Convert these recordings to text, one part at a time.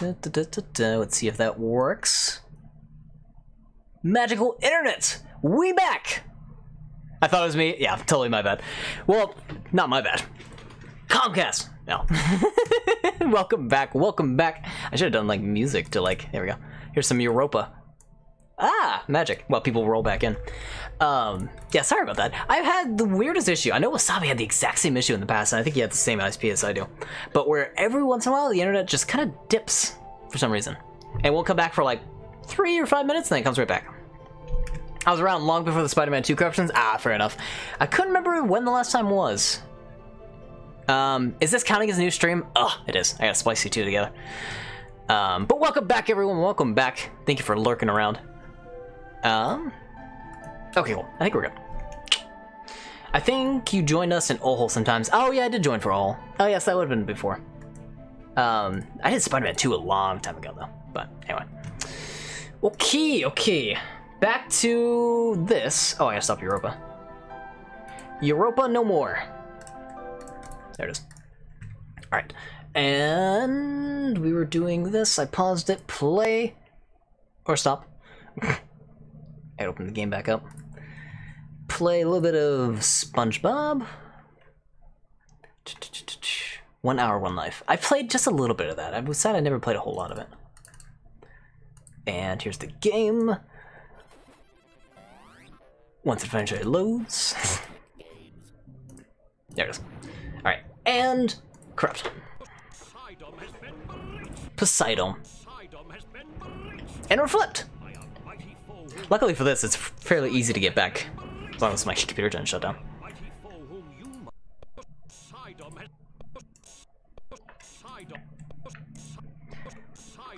Let's see if that works. Magical internet! We back! I thought it was me. Yeah, totally my bad. Well, not my bad. Comcast! No. Welcome back, welcome back. I should have done like music to like, there we go. Here's some Europa. Ah, magic. Well, people roll back in. Yeah, sorry about that. I've had the weirdest issue. I know Wasabi had the exact same issue in the past, and I think he had the same ISP as I do. But where every once in a while, the internet just kind of dips for some reason. And we'll come back for like 3 or 5 minutes, and then it comes right back. I was around long before the Spider-Man 2 corruptions. Ah, fair enough. I couldn't remember when the last time was. Is this counting as a new stream? Oh, it is. I gotta spice you two together. But welcome back, everyone. Welcome back. Thank you for lurking around. Okay, cool. I think we're good. I think you joined us in Ohol sometimes. Oh, yeah, I did join for Ohol. Oh, yes, that would have been before. I did Spider-Man 2 a long time ago, though. But anyway. Okay. Back to this. Oh, I gotta stop Europa. Europa no more. There it is. Alright. And we were doing this. I paused it. Play. Or stop. I'd open the game back up. Play a little bit of Spongebob. 1 hour, 1 life. I played just a little bit of that. I was sad I never played a whole lot of it. And here's the game. Once it eventually loads. There it is. Alright, and corrupt. Poseidon. And we're flipped! Luckily for this, it's fairly easy to get back. As long as my computer doesn't shut down.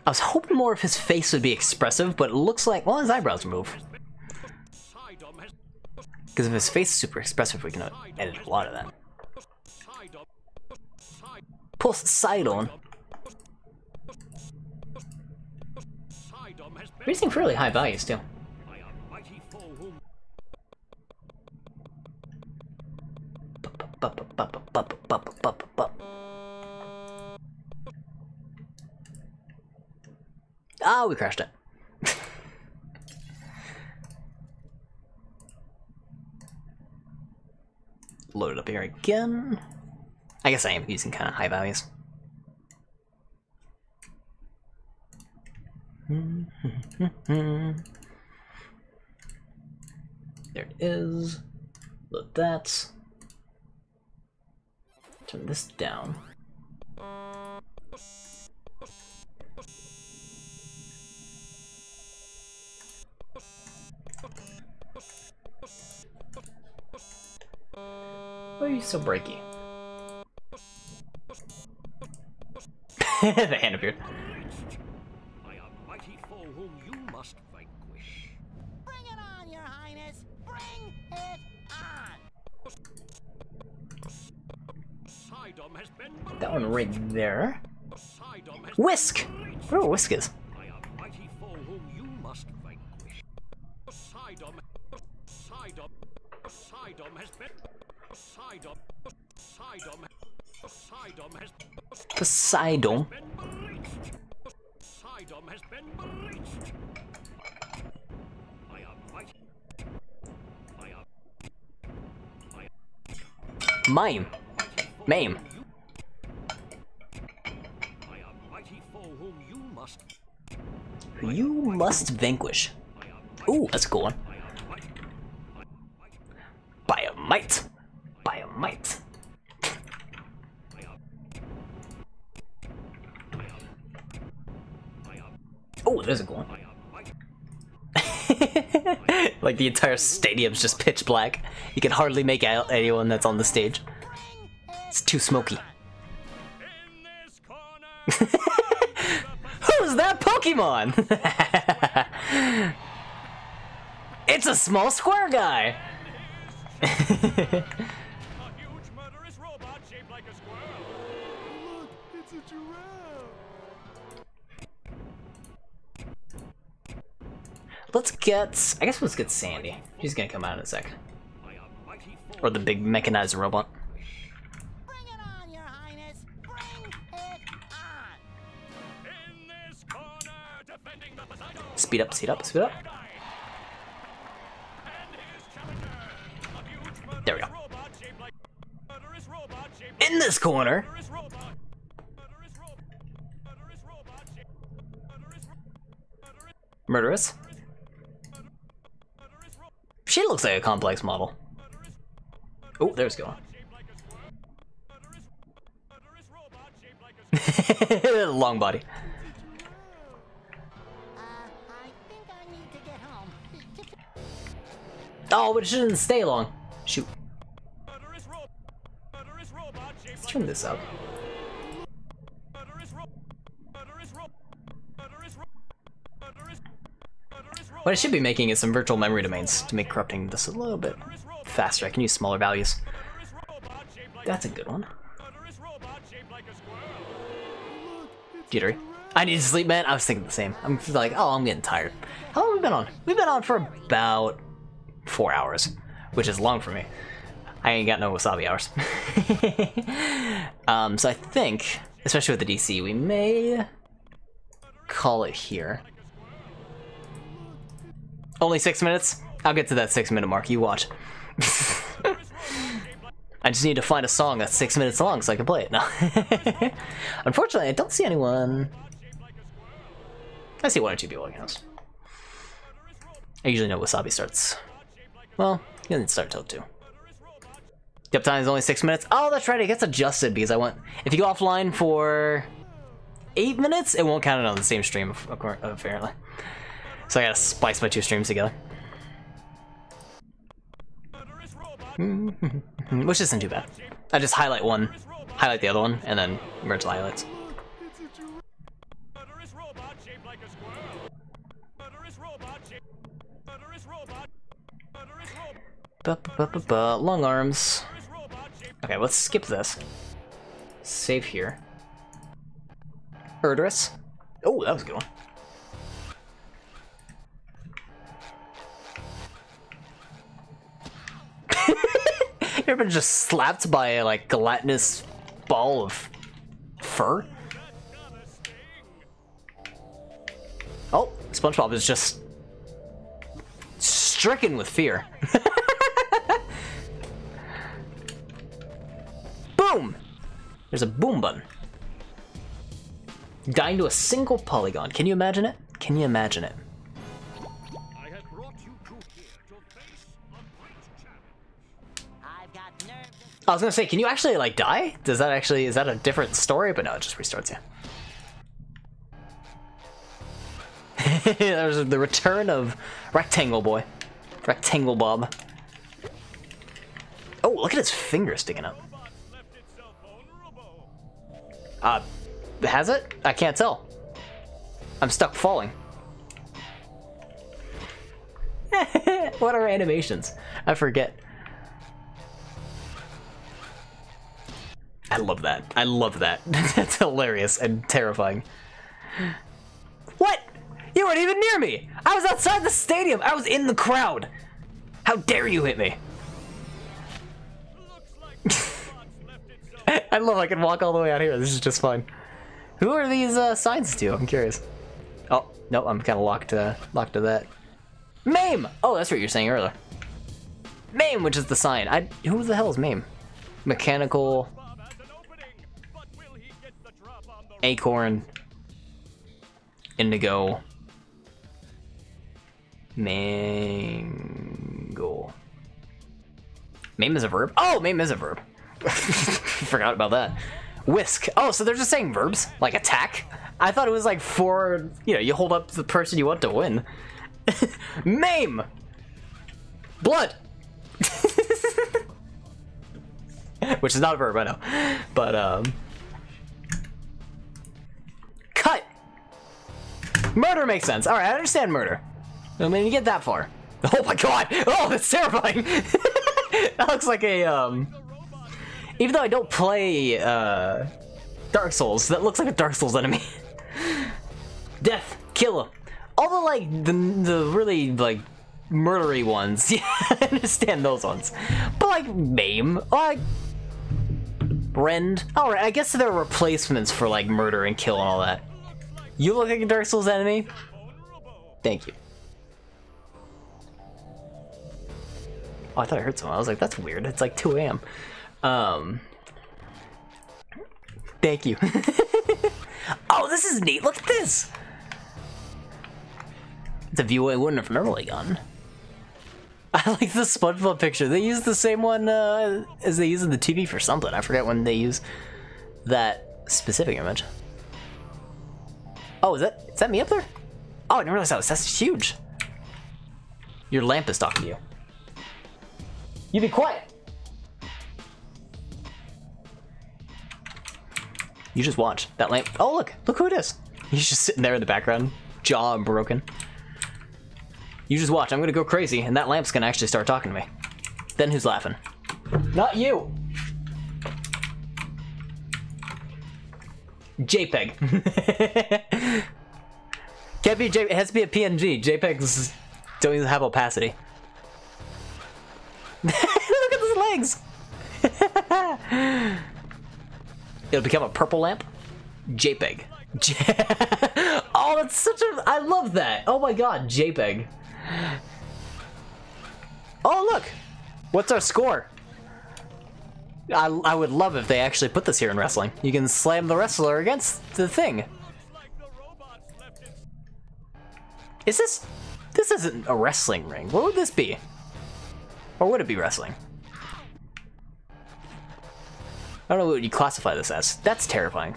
I was hoping more of his face would be expressive, but it looks like, well, his eyebrows move. Because if his face is super expressive, we can edit a lot of that. Poseidon. We're using fairly high values too. Ah, we crashed it. Load it up here again. I guess I am using kind of high values. There it is. Load that. Turn this down. Why are you so breaky? The hand appeared. I am mighty foe whom you must vanquish. Bring it on, Your Highness! Bring it on! That one right there. Whisk! Oh, Whisk is. I am mighty foe whom you must vanquish. Poseidon has been. Poseidon Poseidon. Poseidon has been breached. I am mighty. Mime. Mame. I am mighty foe whom you must. You must vanquish. Ooh, that's a cool one. By a might. By a might. Oh, there's a cool one. Like the entire stadium's just pitch black. You can hardly make out anyone that's on the stage. It's too smoky. Who's that Pokemon? It's a small square guy. A huge murderous robot shaped like a squirrel. Look, it's a giraffe! Let's get... I guess let's get Sandy. She's gonna come out in a sec. Or the big mechanized robot. Bring it on, Your Highness! Bring it on! Speed up, speed up, speed up. There we go. In this corner. Murderous. She looks like a complex model. Oh, there's going. Long body. I think I need to get home. Oh, but it shouldn't stay long. Shoot. Let's turn this up. What I should be making is some virtual memory domains to make corrupting this a little bit faster. I can use smaller values. That's a good one. Jittery. I need to sleep, man. I was thinking the same. I'm like, oh, I'm getting tired. How long have we been on? We've been on for about 4 hours, which is long for me. I ain't got no wasabi hours. So I think, especially with the DC, we may call it here. Only 6 minutes? I'll get to that 6-minute mark, you watch. I just need to find a song that's 6 minutes long so I can play it. No. Unfortunately, I don't see anyone. I see 1 or 2 people looking at us. I usually know wasabi starts. Well, he doesn't start till 2. Yep, time is only 6 minutes. Oh, that's right, it gets adjusted because I went. If you go offline for 8 minutes, it won't count it on the same stream, apparently. So I gotta spice my 2 streams together. Which isn't too bad. I just highlight one, highlight the other one, and then merge the highlights. Long arms. Okay, let's skip this. Save here. Murderous. Oh, that was a good one. You ever been just slapped by a like gelatinous ball of fur? Oh, Spongebob is just stricken with fear. Boom! There's a boom button. Dying to a single polygon. Can you imagine it? Can you imagine it? I had brought you two here to face a great challenge. I've got nerves. I was gonna say, can you actually like die? Does that actually, is that a different story? But no, it just restarts you. There's the return of Rectangle Boy. Rectangle Bob. Oh, look at his finger sticking up. Has it? I can't tell. I'm stuck falling. What are animations? I forget. I love that. I love that. That's hilarious and terrifying. What? You weren't even near me! I was outside the stadium! I was in the crowd! How dare you hit me? I love I can walk all the way out here. This is just fun. Who are these signs to? I'm curious. Oh, no, I'm kind of locked to that. MAME! Oh, that's what you were saying earlier. MAME, which is the sign. Who the hell is MAME? Mechanical... Acorn. Indigo. Mango. MAME is a verb? Oh, MAME is a verb. Forgot about that. Whisk. Oh, so they're just saying verbs? Like attack? I thought it was like for, you know, you hold up the person you want to win. MAME! Blood! Which is not a verb, I know. But, cut! Murder makes sense. Alright, I understand murder. I mean, you get that far. Oh my god! Oh, that's terrifying! That looks like a, even though I don't play, Dark Souls, that looks like a Dark Souls enemy. Death, kill him. All the, like, the really, like, murdery ones, yeah, I understand those ones. But, like, MAME, like, Rend. Alright, I guess there are replacements for, like, murder and kill and all that. You look like a Dark Souls enemy? Thank you. Oh, I thought I heard someone. I was like, that's weird. It's like 2 a.m. Thank you. Oh, this is neat. Look at this. It's a view I wouldn't have normally gotten. I like the Spongebob picture. They use the same one as they use in the TV for something. I forget when they use that specific image. Oh, is that me up there? Oh, I didn't realize that was that's huge. Your lamp is talking to you. You be quiet. You just watch that lamp. Oh, look who it is. He's just sitting there in the background, jaw broken. You just watch. I'm gonna go crazy, and that lamp's gonna actually start talking to me. Then who's laughing? Not you. JPEG. Can't be It has to be a PNG. JPEGs don't even have opacity. Look at his legs. It'll become a purple lamp. JPEG. Oh, that's such a... I love that. Oh my god, JPEG. Oh, look. What's our score? I would love if they actually put this here in wrestling. You can slam the wrestler against the thing. Is this... This isn't a wrestling ring. What would this be? Or would it be wrestling? I don't know what you classify this as. That's terrifying.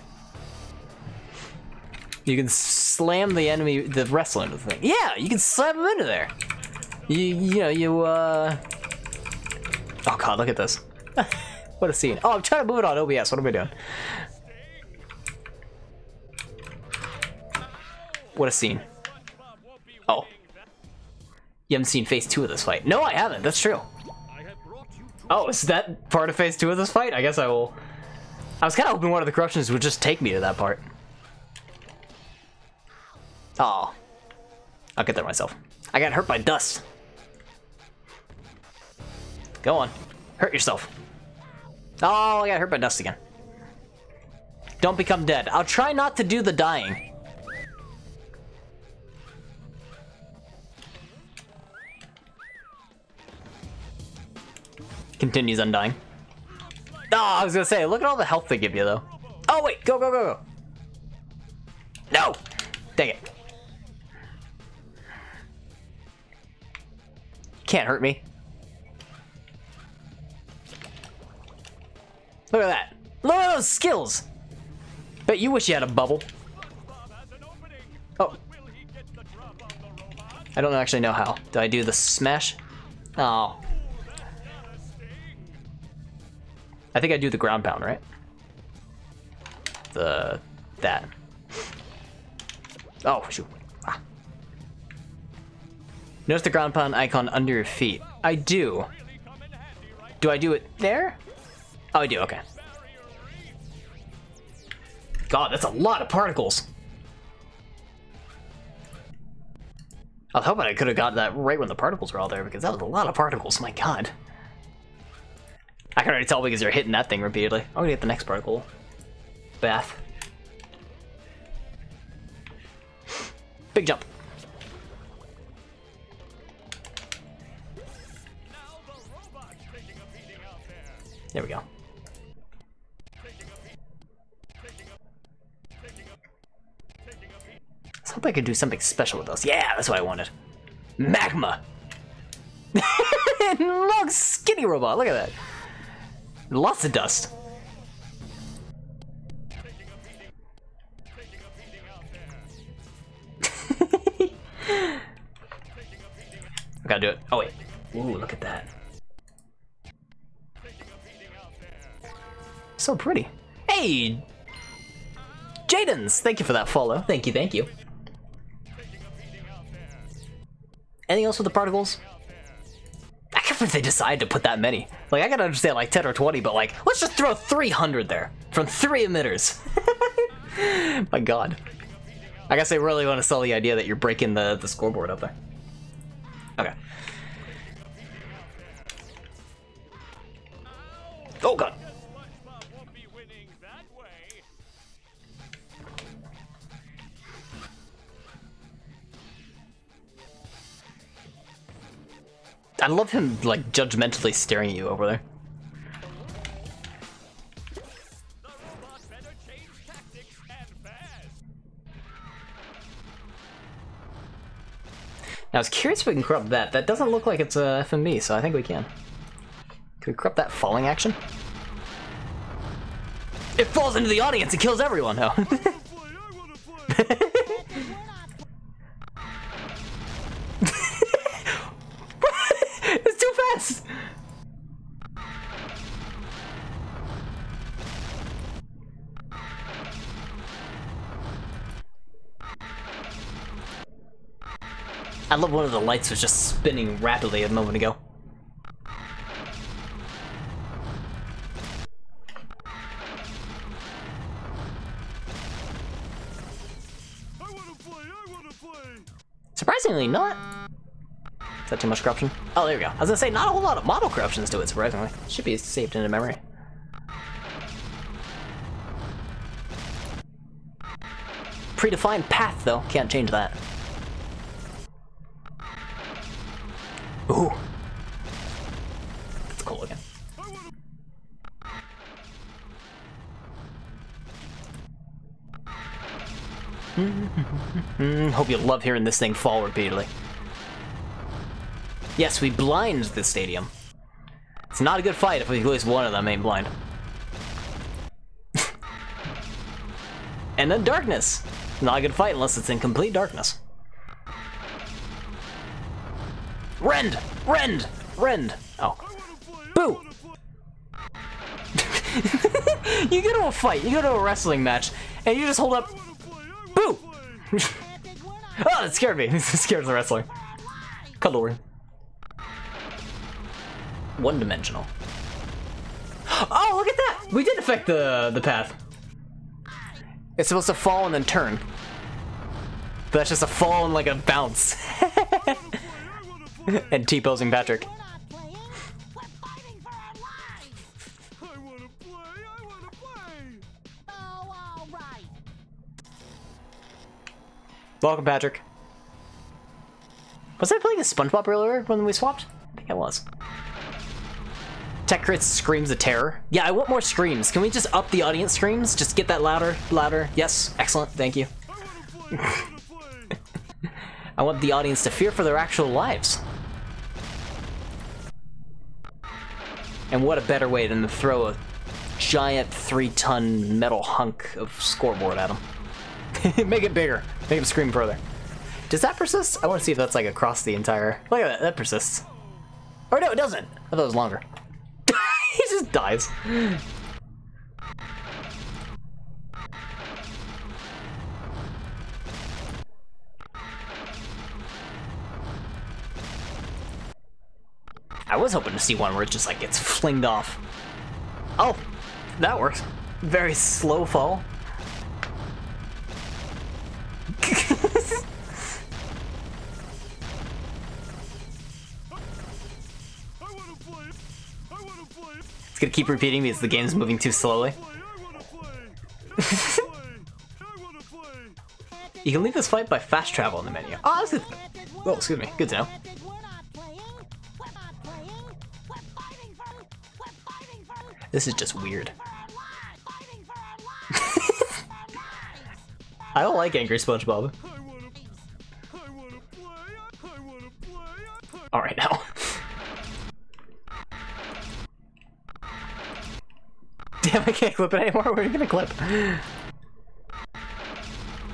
You can slam the enemy, the wrestler into the thing. Yeah, you can slam him into there. Oh god, look at this. What a scene. Oh, I'm trying to move it on OBS. What am I doing? What a scene. Oh. You haven't seen phase 2 of this fight. No, I haven't. That's true. Oh, is that part of phase 2 of this fight? I guess I will. I was kind of hoping one of the corruptions would just take me to that part. Oh. I'll get there myself. I got hurt by dust. Go on. Hurt yourself. Oh, I got hurt by dust again. Don't become dead. I'll try not to do the dying. Continues undying. Oh, I was gonna say, look at all the health they give you, though. Oh, wait, go, go, go, go. No! Dang it. Can't hurt me. Look at that. Look at those skills. Bet you wish you had a bubble. Oh. I don't actually know how. Do I do the smash? Oh. I think I do the ground pound, right? That. Oh, shoot. Ah. Notice the ground pound icon under your feet. I do. Do I do it there? Oh, I do, okay. God, that's a lot of particles. I was hoping I could have got that right when the particles were all there, because that was a lot of particles, my god. I can already tell because you're hitting that thing repeatedly. I'm gonna get the next particle. Bath. Big jump. There we go. Let's hope I could do something special with those. Yeah, that's what I wanted. Magma! Look, skinny robot, look at that. Lots of dust. I gotta do it. Oh wait. Ooh, look at that. So pretty. Hey! Jadens! Thank you for that follow. Thank you, thank you. Anything else with the particles? I can't believe they decided to put that many. Like, I gotta understand like 10 or 20, but like, let's just throw 300 there. From 3 emitters. My god. I guess they really want to sell the idea that you're breaking the scoreboard up there. Okay. Oh god. I love him, like, judgmentally staring at you over there. The robot better change tactics and fast. Now, I was curious if we can corrupt that. That doesn't look like it's a FMB, so I think we can. Can we corrupt that falling action? It falls into the audience and kills everyone, no. It's too fast! I love one of the lights was just spinning rapidly a moment ago. Surprisingly not. Is that too much corruption? Oh, there we go. I was gonna say, not a whole lot of model corruptions to it, surprisingly. Should be saved into memory. Predefined path, though. Can't change that. Ooh. That's cool again. Hope you love hearing this thing fall repeatedly. Yes, we blind the stadium. It's not a good fight if at least one of them ain't blind. And then darkness. Not a good fight unless it's in complete darkness. Rend! Rend! Rend! Oh. Boo! You go to a fight, you go to a wrestling match, and you just hold up. Boo! Oh, that scared me. It scared the wrestler. Cuddle ring. One-dimensional. Oh, look at that! We did affect the path. It's supposed to fall and then turn. But that's just a fall and like a bounce. And T-posing Patrick. Welcome, Patrick. Was I playing a Spongebob earlier when we swapped? I think I was. Tech crits screams of terror. Yeah, I want more screams. Can we just up the audience screams? Just get that louder, louder. Yes, excellent, thank you. I want the audience to fear for their actual lives. And what a better way than to throw a giant 3-ton metal hunk of scoreboard at them. Make it bigger. Make him scream further. Does that persist? I want to see if that's like across the entire... Look at that, that persists. Or no, it doesn't. I thought it was longer. He just dies. I was hoping to see one where it just like gets flinged off. Oh, that works. Very slow fall. It's gonna keep repeating because the game's moving too slowly. You can leave this fight by fast travel in the menu. Oh, this is... Oh, excuse me. Good to know. This is just weird. I don't like angry Spongebob. Alright now. Damn, I can't clip it anymore. Where are you gonna clip?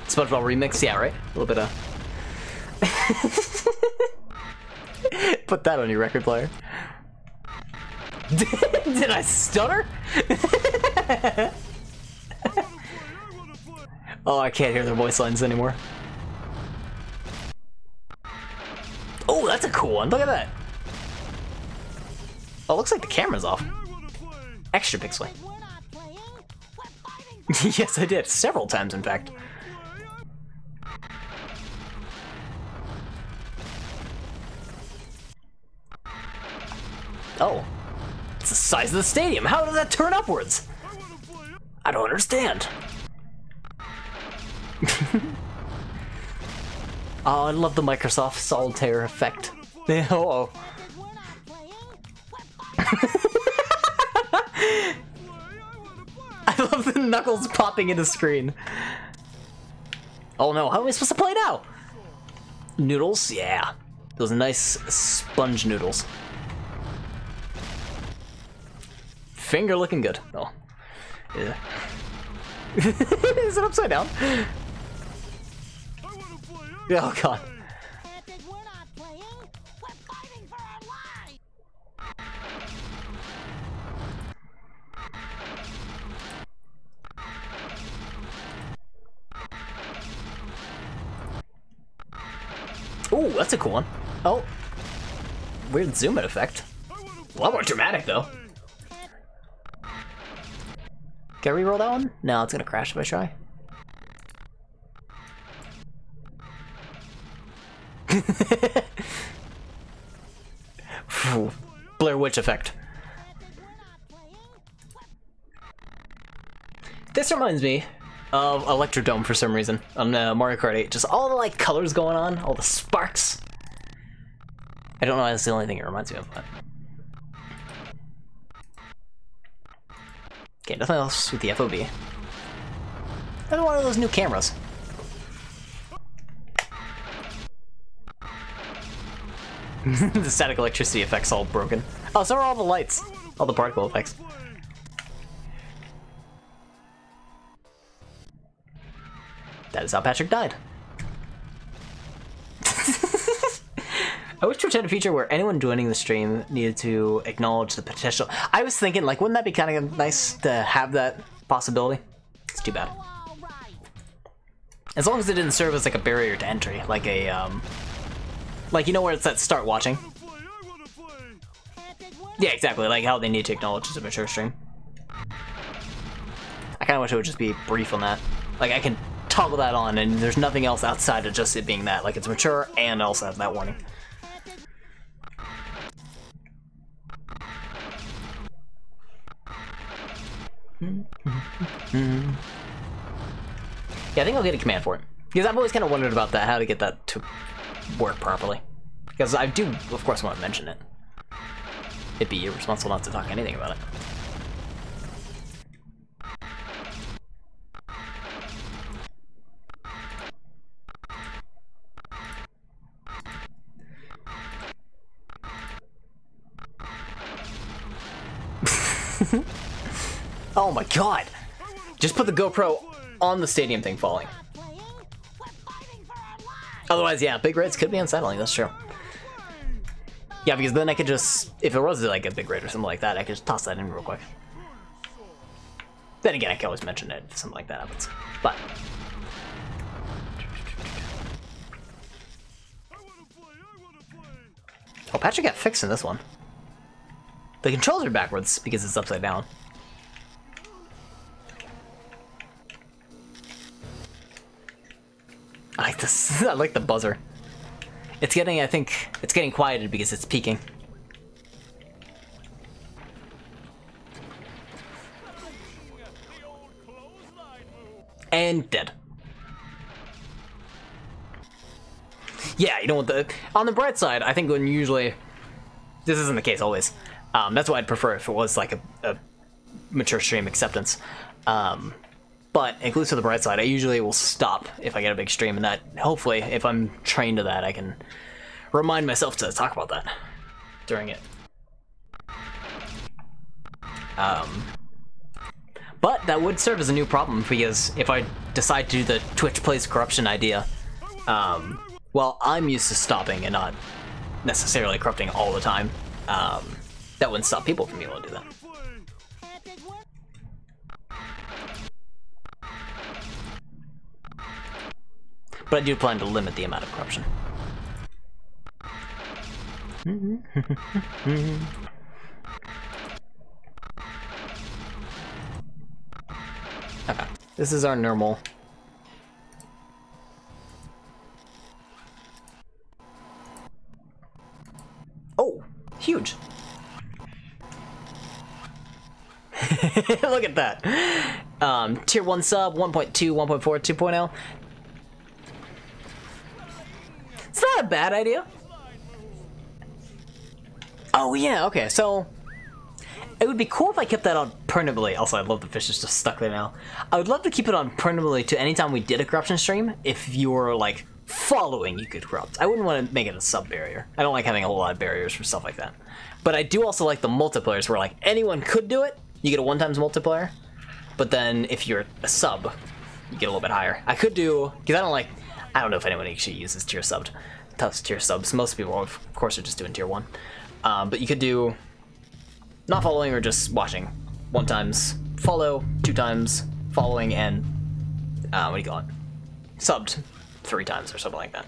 SpongeBob remix, yeah, right? A little bit of... Put that on your record player. Did I stutter? Oh, I can't hear their voice lines anymore. Oh, that's a cool one. Look at that. Oh, looks like the camera's off. Extra pixely. Yes, I did. Several times, in fact. Oh. It's the size of the stadium. How did that turn upwards? I don't understand. Oh, I love the Microsoft Solitaire effect. Oh. I love the knuckles popping in the screen. Oh no, how am I supposed to play now? Noodles? Yeah. Those nice sponge noodles. Finger looking good. Oh. Yeah. Is it upside down? Oh god. We're not playing. We're fighting for our lives. Ooh, that's a cool one. Oh. Weird zoom in effect. A lot more dramatic though. Can I reroll that one? No, it's gonna crash if I try. Blair Witch effect. This reminds me of Electrodome for some reason on Mario Kart 8. Just all the like colors going on, all the sparks. I don't know, that's the only thing it reminds me of, but... Okay, nothing else with the FOB. Another one of those new cameras. The static electricity effect's all broken. Oh, so are all the lights. All the particle effects. That is how Patrick died. I wish Twitch had a feature where anyone joining the stream needed to acknowledge the potential. I was thinking, like, wouldn't that be kind of nice to have that possibility? It's too bad. All right. As long as it didn't serve as like a barrier to entry, like a like, you know, where it's that start watching. Yeah, exactly. Like how they need to acknowledge it's a mature stream. I kind of wish it would just be brief on that. Like I can toggle that on, and there's nothing else outside of just it being that. Like it's mature and also has that warning. Yeah, I think I'll get a command for it. Because I've always kind of wondered about that, how to get that to work properly. Because I do, of course, want to mention it. It'd be irresponsible not to talk anything about it. Oh my god! Just put the GoPro on the stadium thing falling. Otherwise, yeah, big raids could be unsettling, that's true. Yeah, because then I could just, if it was like a big raid or something like that, I could just toss that in real quick. Then again, I can always mention it if something like that happens. But... oh, Patrick got fixed in this one. The controls are backwards because it's upside down. I like this. I like the buzzer. It's getting, I think, it's getting quieted because it's peaking. And dead. Yeah, you know what, on the bright side, I think when usually, this isn't the case always. That's why I'd prefer if it was like a mature stream acceptance. But at least to the bright side, I usually will stop if I get a big stream, and that hopefully, if I'm trained to that, I can remind myself to talk about that during it. But that would serve as a new problem, because if I decide to do the Twitch plays corruption idea, well, I'm used to stopping and not necessarily corrupting all the time. That wouldn't stop people from being able to do that. But I do plan to limit the amount of corruption. Okay, this is our normal. Oh, huge. Look at that. Tier 1 sub, 1.2, 1.4, 2.0. It's not a bad idea. Oh yeah, okay, so It would be cool if I kept that on permanently. Also, I love the fish is just stuck there now. I would love to keep it on permanently to anytime we did a corruption stream. If you were like following, you could corrupt. I wouldn't want to make it a sub barrier. I don't like having a whole lot of barriers for stuff like that. But I do also like the multiplayers where like anyone could do it. You get a 1x multiplier. But then if you're a sub, you get a little bit higher. I could do, because I don't know if anyone actually uses tier subs. Most people, of course, are just doing tier 1. But you could do not following or just watching. 1x follow, 2x following, and what do you call it? Subbed 3x or something like that.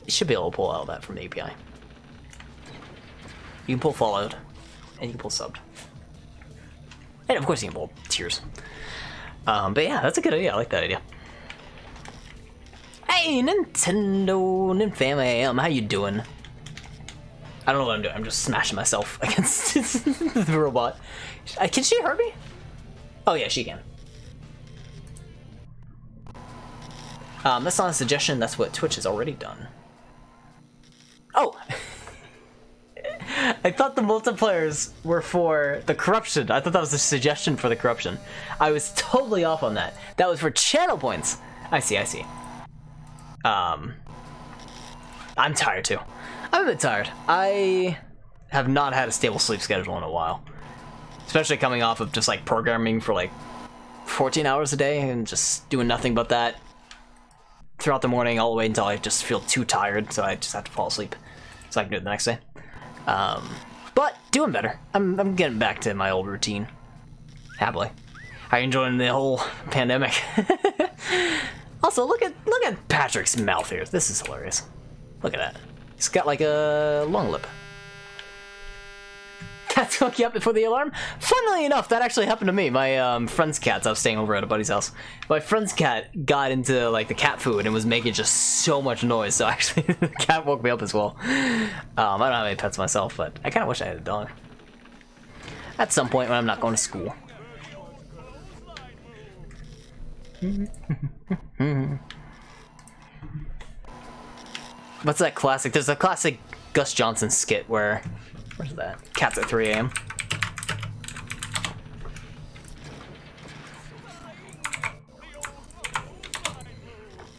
You should be able to pull all that from the API. You can pull followed, and you can pull subbed. And of course you can pull tiers. But yeah, that's a good idea. I like that idea. Hey, Nintendo, Ninfam, how you doing? I don't know what I'm doing. I'm just smashing myself against the robot. Can she hurt me? Oh yeah, she can. That's not a suggestion. That's what Twitch has already done. Oh! I thought the multipliers were for the corruption. I thought that was a suggestion for the corruption. I was totally off on that. That was for channel points. I see, I see. I'm tired too. I'm a bit tired. I have not had a stable sleep schedule in a while. Especially coming off of just like programming for like 14 hours a day and just doing nothing but that throughout the morning all the way until I just feel too tired, so I just have to fall asleep so I can do it the next day. But doing better. I'm getting back to my old routine. Happily. How are you enjoying the whole pandemic? Also, look at Patrick's mouth here. This is hilarious. Look at that. He's got like a long lip. Cats woke you up before the alarm? Funnily enough, that actually happened to me. My friend's cats, I was staying over at a buddy's house. My friend's cat got into like the cat food and was making just so much noise, so actually the cat woke me up as well. I don't have any pets myself, but I kind of wish I had a dog. At some point when I'm not going to school. What's that classic? There's a classic Gus Johnson skit where... Where's that? Cats at 3 a.m.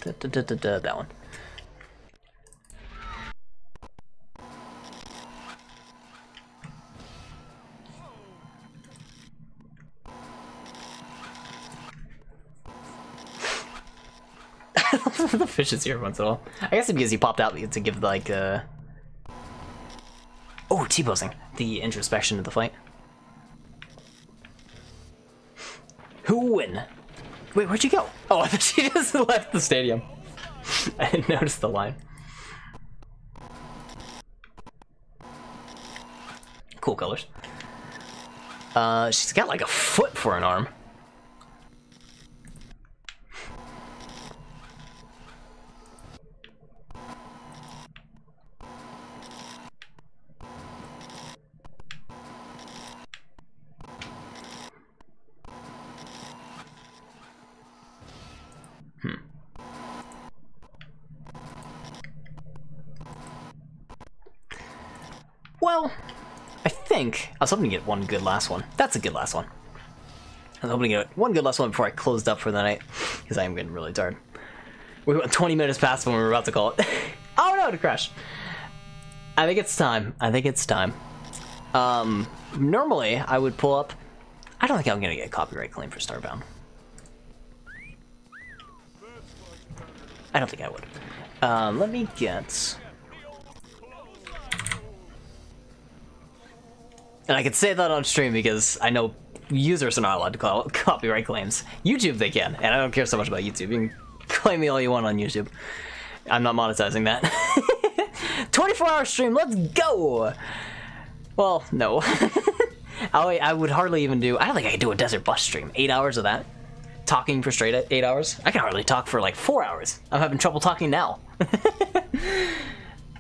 That one. The fish is here once in a while. I guess it's because he popped out to give like oh, T-posing. The introspection of the fight. Who win? Wait, where'd you go? Oh, I thought she just left the stadium. I didn't notice the line. Cool colors. She's got like a foot for an arm. Well, I think I was hoping to get one good last one. That's a good last one. I was hoping to get one good last one before I closed up for the night, because I am getting really tired. We went 20 minutes past when we were about to call it. Oh no, to crash. I think it's time. I think it's time. Normally I would pull up. I don't think I'm gonna get a copyright claim for Starbound. I don't think I would. Let me get. And I can say that on stream because I know users are not allowed to call copyright claims. YouTube they can, and I don't care so much about YouTube. You can claim me all you want on YouTube. I'm not monetizing that. 24-hour stream, let's go! Well, no. I would hardly even do... I don't think I could do a Desert Bus stream. 8 hours of that? Talking for straight 8 hours? I can hardly talk for like 4 hours. I'm having trouble talking now.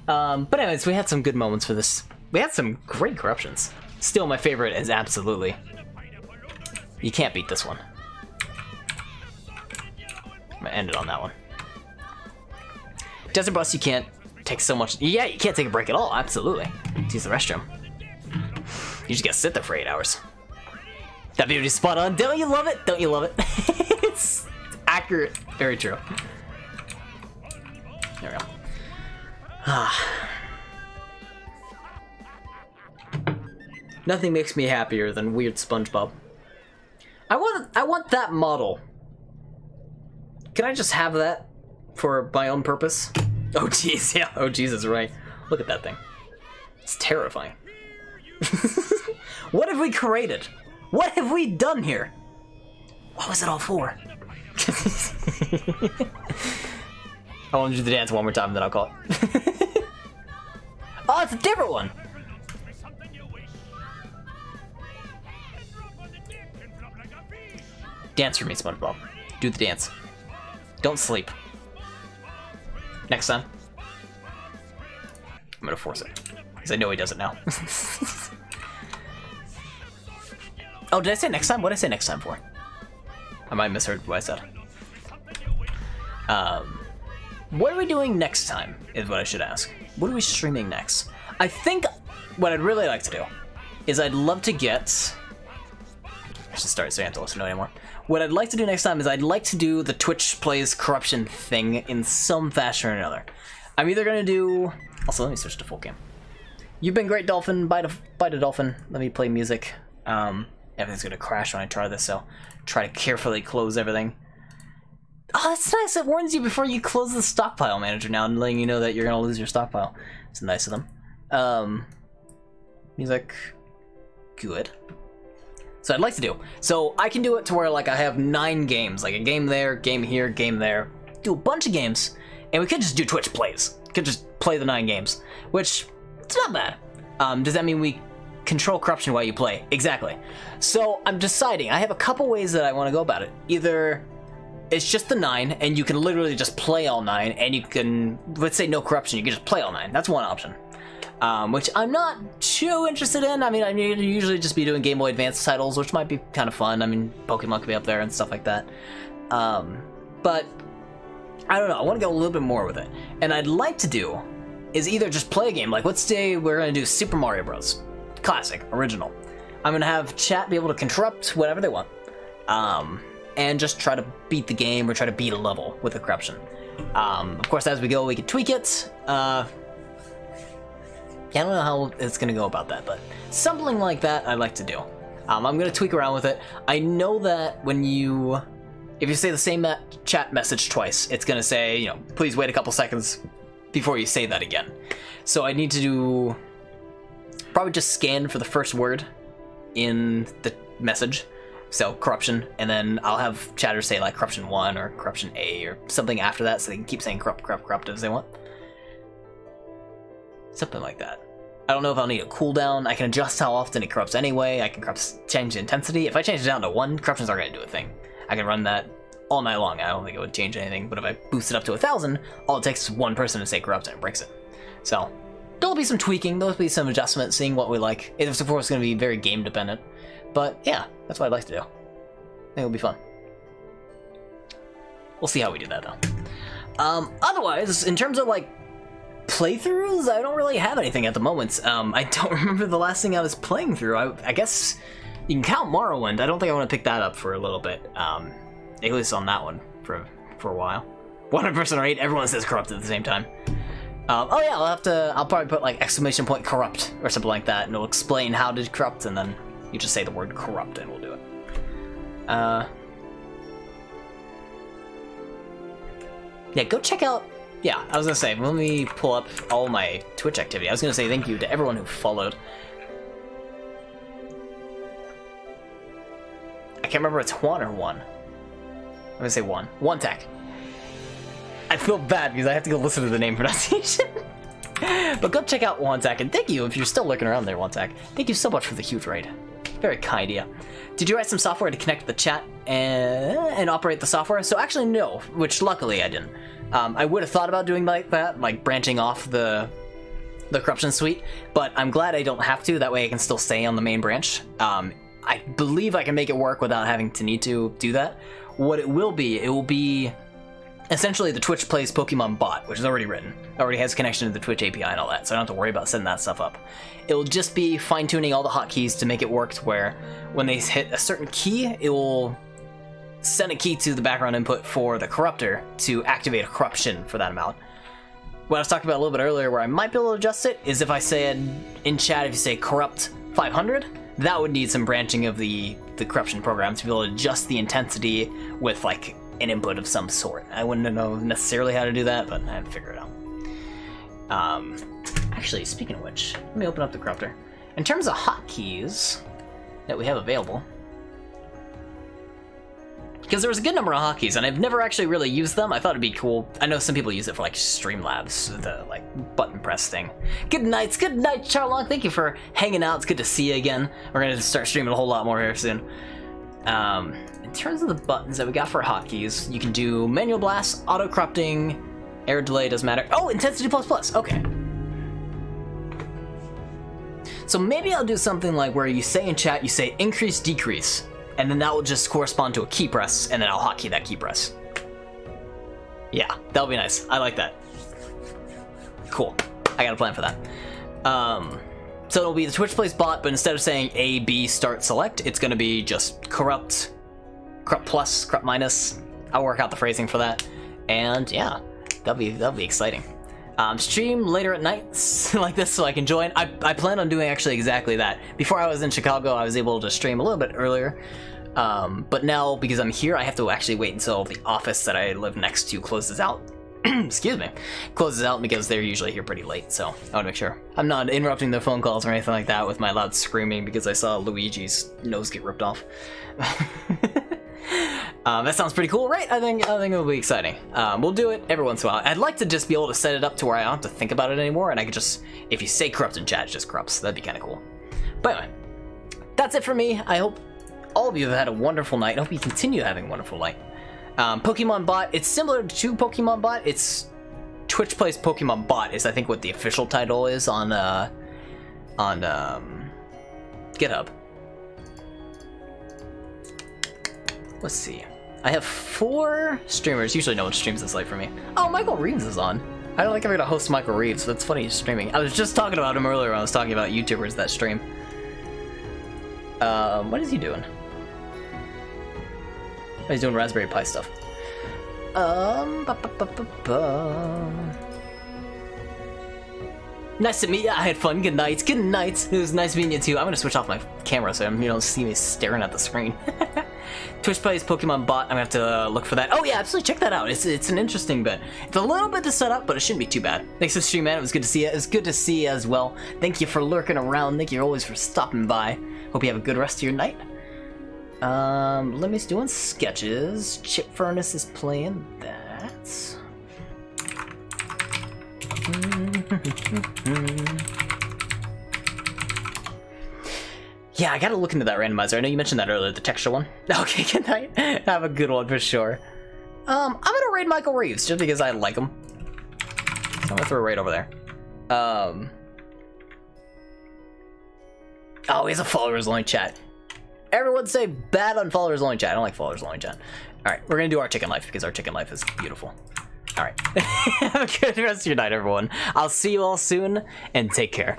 But anyways, we had some good moments for this. We had some great corruptions. Still, my favorite is absolutely... You can't beat this one. I'm gonna end it on that one. Desert Bus, you can't takes so much. Yeah, you can't take a break at all. Absolutely. To use the restroom. You just gotta sit there for 8 hours. That beauty's spot on. Don't you love it? Don't you love it? It's accurate. Very true. There we go. Nothing makes me happier than weird Spongebob. I want that model. Can I just have that for my own purpose? Oh jeez, yeah. Oh Jesus, right. Look at that thing. It's terrifying. What have we created? What have we done here? What was it all for? I want to do the dance one more time, then I'll call it. Oh, it's a different one. Dance for me, SpongeBob. Do the dance. Don't sleep. Next time. I'm gonna force it. Because I know he does it now. Oh, did I say next time? What did I say next time for? I might have misheard what I said. What are we doing next time, is what I should ask. What are we streaming next? I think what I'd really like to do is I'd love to get... I should start so I don't have to listen to it anymore. What I'd like to do next time is I'd like to do the Twitch Plays Corruption thing in some fashion or another. I'm either going to do... Also, let me switch to full game. You've been great, Dolphin. Bite a Dolphin. Let me play music. Everything's going to crash when I try this, so try to carefully close everything. Oh, that's nice. It warns you before you close the stockpile manager now and letting you know that you're going to lose your stockpile. It's nice of them. Music. Good. So I'd like to do. So I can do it to where like I have 9 games. Like a game there, game here, game there. Do a bunch of games. And we could just do Twitch plays. Could just play the 9 games. Which, it's not bad. Does that mean we control corruption while you play? Exactly. So I'm deciding. I have a couple ways that I want to go about it. Either it's just the 9 and you can literally just play all 9 and you can, let's say no corruption, you can just play all 9. That's one option. Which I'm not too interested in. I mean, I usually just be doing Game Boy Advance titles, which might be kind of fun. I mean, Pokemon could be up there and stuff like that. But I don't know. I want to go a little bit more with it. And I'd like to do is either just play a game. Like, let's say we're going to do Super Mario Bros. Classic, original. I'm going to have chat be able to corrupt whatever they want. And just try to beat the game or try to beat a level with the corruption. Of course, as we go, we can tweak it. Yeah, I don't know how it's going to go about that, but something like that I'd like to do. I'm going to tweak around with it. I know that when if you say the same chat message twice, it's going to say, you know, please wait a couple seconds before you say that again. So I need to do, probably just scan for the first word in the message. So corruption, and then I'll have chatters say like corruption 1 or corruption A or something after that so they can keep saying corrupt as they want. Something like that. I don't know if I'll need a cooldown. I can adjust how often it corrupts anyway. I can change the intensity. If I change it down to 1, corruptions aren't going to do a thing. I can run that all night long. I don't think it would change anything. But if I boost it up to 1,000, all it takes is one person to say corrupt and it breaks it. So there'll be some tweaking. There'll be some adjustments, seeing what we like. It's of course going to be very game dependent. But yeah, that's what I'd like to do. I think it'll be fun. We'll see how we do that though. Otherwise, in terms of like playthroughs, I don't really have anything at the moment. I don't remember the last thing I was playing through. I guess you can count Morrowind. I don't think I want to pick that up for a little bit. At least on that one for a while. 100% right. Everyone says corrupt at the same time. Oh yeah, I'll probably put like exclamation point corrupt or something like that, and it'll explain how to corrupt, and then you just say the word corrupt, and we'll do it. Yeah, go check out. Yeah, I was gonna say, let me pull up all my Twitch activity. I was gonna say thank you to everyone who followed. I can't remember if it's Juan or one. I'm gonna say one. One Tech. I feel bad because I have to go listen to the name pronunciation. But go check out One Tech, and thank you if you're still lurking around there, One Tech. Thank you so much for the huge raid. Very kind of you. Did you write some software to connect the chat and operate the software? So actually no, which luckily I didn't. I would have thought about doing like that, like branching off the corruption suite, but I'm glad I don't have to. That way I can still stay on the main branch. I believe I can make it work without having to need to do that. What it will be essentially the Twitch Plays Pokemon bot, which is already written. Already has connection to the Twitch API and all that, so I don't have to worry about setting that stuff up. It will just be fine-tuning all the hotkeys to make it work to where when they hit a certain key, it will send a key to the background input for the corruptor to activate a corruption for that amount. What I was talking about a little bit earlier where I might be able to adjust it is if I said in chat, if you say corrupt 500, that would need some branching of the corruption program to be able to adjust the intensity with like an input of some sort. I wouldn't know necessarily how to do that, but I'd figure it out. Actually, speaking of which, let me open up the corruptor. In terms of hotkeys that we have available, because there was a good number of hotkeys, and I've never actually really used them. I thought it'd be cool. I know some people use it for like Streamlabs, the like button press thing. Good night, Charlong. Thank you for hanging out. It's good to see you again. We're gonna start streaming a whole lot more here soon. In terms of the buttons that we got for hotkeys, you can do manual blast, auto corrupting, air delay, doesn't matter. Oh, intensity plus. Okay. So maybe I'll do something like where you say in chat, you say increase, decrease. And then that will just correspond to a key press, and then I'll hotkey that key press. Yeah, that'll be nice. I like that. Cool. I got a plan for that. So it'll be the Twitch Plays bot, but instead of saying A, B, start, select, it's going to be just corrupt plus, corrupt minus. I'll work out the phrasing for that. And yeah, that'll be exciting. Stream later at night like this so I can join. I plan on doing actually exactly that. Before I was in Chicago, I was able to stream a little bit earlier. But now, because I'm here, I have to actually wait until the office that I live next to closes out. Excuse me. Closes out because they're usually here pretty late, so I want to make sure I'm not interrupting their phone calls or anything like that with my loud screaming because I saw Luigi's nose get ripped off. That sounds pretty cool, right? I think it'll be exciting. We'll do it every once in a while. I'd like to just be able to set it up to where I don't have to think about it anymore, and I could just, if you say corrupt in chat, it just corrupts. That'd be kind of cool. But anyway, that's it for me. I hope all of you have had a wonderful night. I hope you continue having a wonderful night. Pokemon Bot, it's similar to Pokemon Bot. It's Twitch Plays Pokemon Bot is I think what the official title is on GitHub. Let's see. I have 4 streamers. Usually no one streams this late for me. Oh, Michael Reeves is on. I don't think I'm gonna host Michael Reeves. That's funny he's streaming. I was just talking about him earlier when I was talking about YouTubers that stream. What is he doing? Oh, he's doing Raspberry Pi stuff. Nice to meet you. I had fun. Good night. Good night. It was nice meeting you too. I'm gonna switch off my camera so you don't see me staring at the screen. Twitch Plays Pokemon Bot. I'm gonna have to look for that. Oh yeah, absolutely check that out. It's an interesting bit. It's a little bit to set up, but it shouldn't be too bad. Thanks for streaming, man. It was good to see you. It was good to see you as well. Thank you for lurking around. Thank you always for stopping by. Hope you have a good rest of your night. Lemmy's doing sketches. Chip Furnace is playing that. Yeah, I gotta look into that randomizer. I know you mentioned that earlier, the texture one. Okay, good night. Have a good one for sure. I'm gonna raid Michael Reeves just because I like him. I'm gonna throw a raid over there. Oh, he has a followers only chat. Everyone say bad on followers only chat. I don't like followers only chat. Alright, we're gonna do our chicken life because our chicken life is beautiful. Alright. Have a good rest of your night, everyone. I'll see you all soon, and take care.